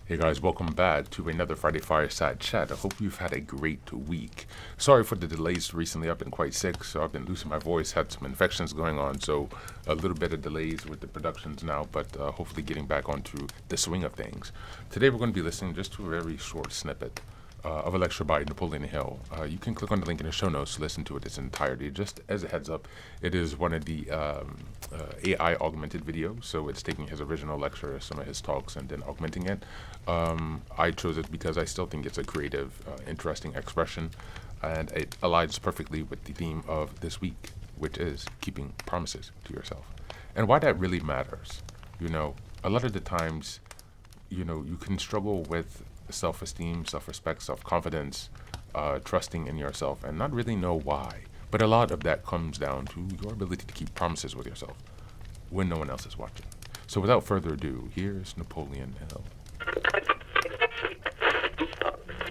Hey guys, welcome back to another Friday Fireside chat. I hope you've had a great week. Sorry for the delays recently. I've been quite sick, so I've been losing my voice, had some infections going on, so a little bit of delays with the productions now, but hopefully getting back onto the swing of things. Today we're going to be listening just to a very short snippet of a lecture by Napoleon Hill. You can click on the link in the show notes to listen to it in its entirety. Just as a heads up, it is one of the AI augmented videos, so it's taking his original lecture, some of his talks, and then augmenting it. I chose it because I still think it's a creative, interesting expression, and it aligns perfectly with the theme of this week, which is keeping promises to yourself. And why that really matters. A lot of the times, you can struggle with self-esteem, self-respect, self-confidence, trusting in yourself, and not really know why. But a lot of that comes down to your ability to keep promises with yourself when no one else is watching. So without further ado, here's Napoleon Hill.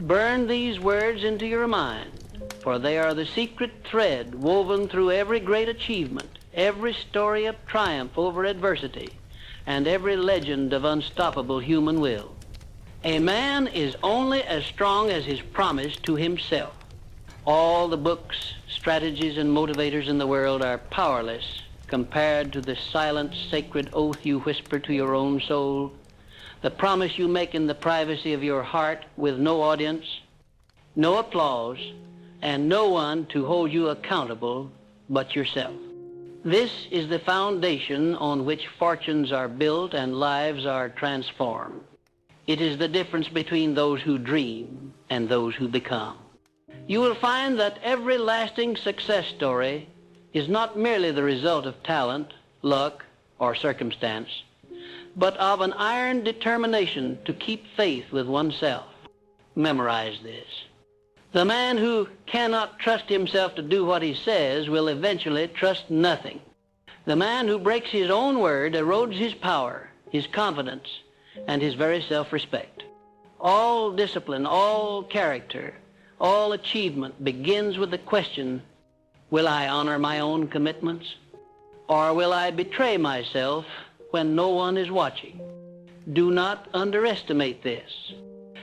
Burn these words into your mind, for they are the secret thread woven through every great achievement, every story of triumph over adversity, and every legend of unstoppable human will. A man is only as strong as his promise to himself. All the books, strategies, and motivators in the world are powerless compared to the silent, sacred oath you whisper to your own soul, the promise you make in the privacy of your heart with no audience, no applause, and no one to hold you accountable but yourself. This is the foundation on which fortunes are built and lives are transformed. It is the difference between those who dream and those who become. You will find that every lasting success story is not merely the result of talent, luck, or circumstance, but of an iron determination to keep faith with oneself. Memorize this. The man who cannot trust himself to do what he says will eventually trust nothing. The man who breaks his own word erodes his power, his confidence, and his very self-respect. All discipline, all character, all achievement begins with the question, will I honor my own commitments? Or will I betray myself when no one is watching? Do not underestimate this.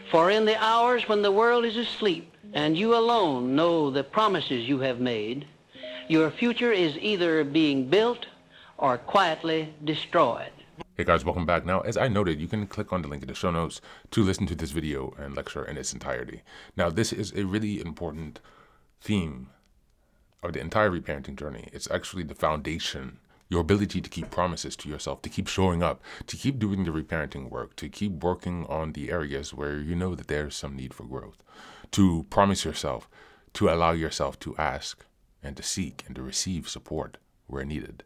For in the hours when the world is asleep and you alone know the promises you have made, your future is either being built or quietly destroyed. Hey guys, welcome back. Now, as I noted, you can click on the link in the show notes to listen to this video and lecture in its entirety. Now, this is a really important theme of the entire reparenting journey. It's actually the foundation, your ability to keep promises to yourself, to keep showing up, to keep doing the reparenting work, to keep working on the areas where you know that there's some need for growth, to promise yourself, to allow yourself to ask and to seek and to receive support where needed.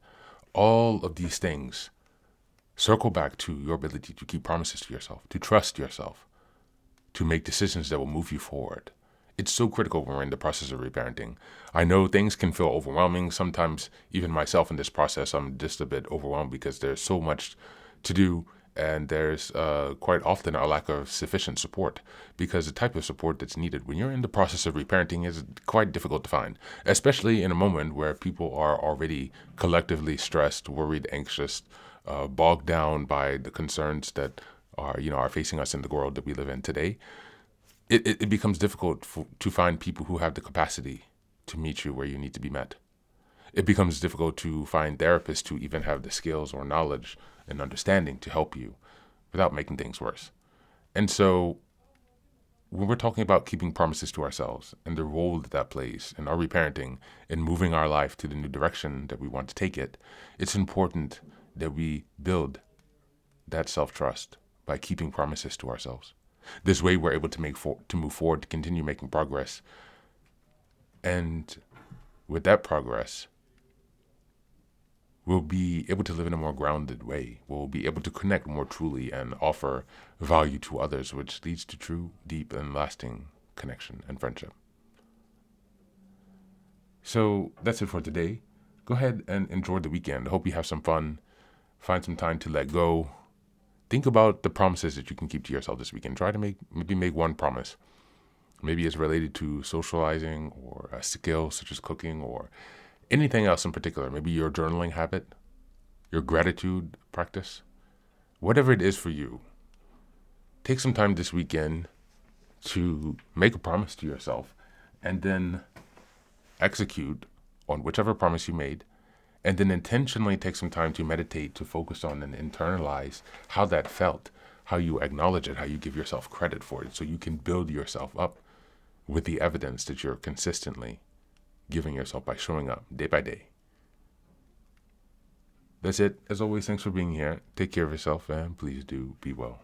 All of these things circle back to your ability to keep promises to yourself, to trust yourself, to make decisions that will move you forward. It's so critical when we're in the process of reparenting. I know things can feel overwhelming. Sometimes, even myself in this process, I'm just a bit overwhelmed because there's so much to do, and there's quite often a lack of sufficient support, because the type of support that's needed when you're in the process of reparenting is quite difficult to find, especially in a moment where people are already collectively stressed, worried, anxious, bogged down by the concerns that are facing us in the world that we live in today. It becomes difficult to find people who have the capacity to meet you where you need to be met. It becomes difficult to find therapists who even have the skills or knowledge and understanding to help you without making things worse. And so when we're talking about keeping promises to ourselves and the role that plays in our reparenting and moving our life to the new direction that we want to take it, it's important that we build that self-trust by keeping promises to ourselves. This way we're able to move forward, to continue making progress. And with that progress, we'll be able to live in a more grounded way. We'll be able to connect more truly and offer value to others, which leads to true, deep, and lasting connection and friendship. So that's it for today. Go ahead and enjoy the weekend. I hope you have some fun. Find some time to let go. Think about the promises that you can keep to yourself this weekend. Try to make one promise. Maybe it's related to socializing or a skill such as cooking or anything else in particular. Maybe your journaling habit, your gratitude practice. Whatever it is for you, take some time this weekend to make a promise to yourself and then execute on whichever promise you made, and then intentionally take some time to meditate, to focus on and internalize how that felt, how you acknowledge it, how you give yourself credit for it, so you can build yourself up with the evidence that you're consistently giving yourself by showing up day by day. That's it. As always, thanks for being here. Take care of yourself, and please do be well.